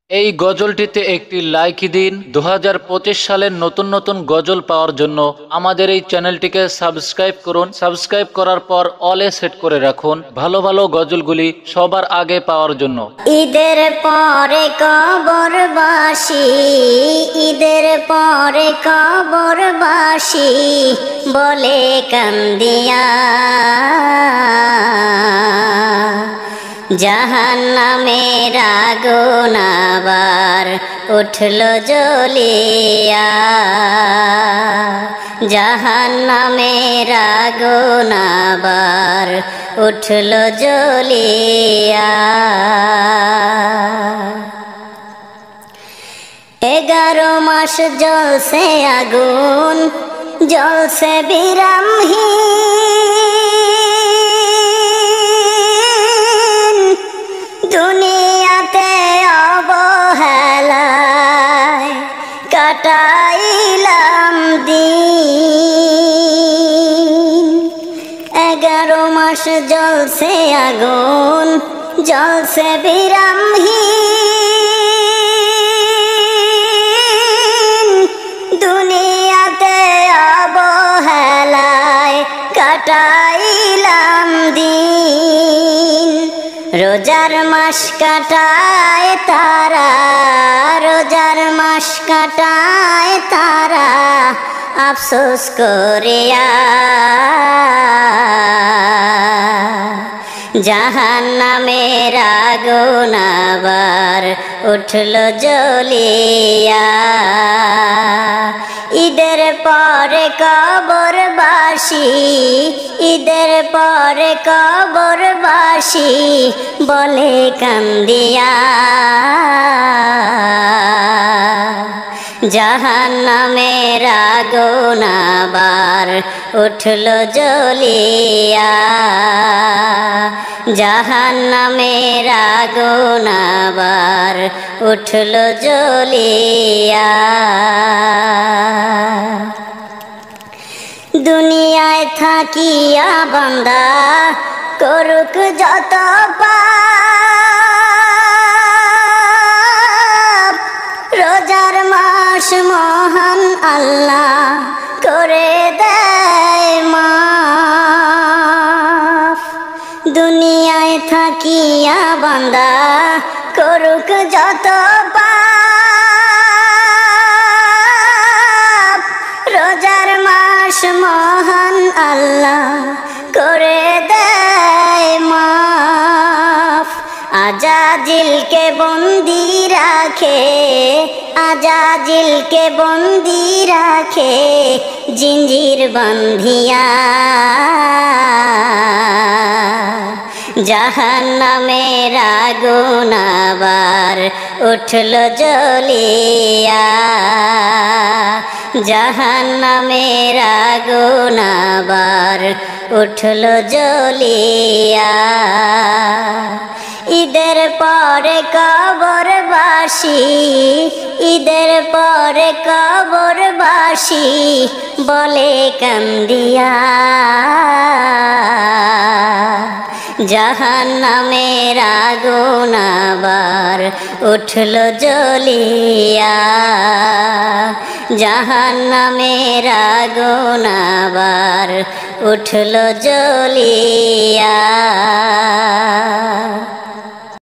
এই গজলটিতে একটি লাইক দিন। 2025 সালের নতুন নতুন গজল পাওয়ার জন্য আমাদের এই চ্যানেলটিকে সাবস্ক্রাইব করুন। সাবস্ক্রাইব করার পর অলে সেট করে রাখুন ভালো ভালো গজলগুলি সবার আগে পাওয়ার জন্য। ঈদের পরে কবরবাসী, ঈদের পরে কবরবাসী বলে কান্দিয়া, জাহান্নামের আগুন আবার উঠল জ্বলিয়া, জাহান্নামের আগুন আবার উঠল জ্বলিয়া। 11 মাস জ্বলছে আগুন, জ্বলছে বিরামহীন, দুনিয়াতে অবহেলায় কাটাইলাম দিন। 11 মাস জ্বলছে আগুন, জ্বলছে বিরামহীন, দুনিয়াতে অবহেলায় কাটাইলাম দিন। রোজার মাস কাটায় তারা, রোজার মাস কাটায় তারা আফসোস করিয়া, জাহান্নামের আগুন আবার উঠল জ্বলিয়া। ঈদের পরে কবরবাসী, ঈদের পরে কবরবাসী বলে কান্দিয়া, জাহান্নামের আগুন আবার উঠল জ্বলিয়া, জাহান্নামের আগুন আবার উঠল জ্বলিয়া। দুনিয়ায় থাকিয়া বান্দা করুক যত পাপ, রোজার মাস মহান আল্লাহ করে দেয় মাফ। দুনিয়ায় থাকিয়া বান্দা করুক যত পাপ, রোজার মাস মহান আল্লাহ করে দেয় মাফ। আজাজিলকে বন্দি রাখে, আজাজিলকে বন্দি রাখে জিঞ্জির বান্ধিয়া, জাহান্নামের আগুন আবার উঠল জ্বলিয়া, জাহান্নামের আগুন আবার উঠল জ্বলিয়া। ঈদের পরে কবরবাসী, ঈদের পরে কবরবাসী বলে কান্দিয়া, জাহান্নামের আগুন আবার উঠল জ্বলিয়া, জাহান্নামের আগুন আবার উঠল জ্বলিয়া।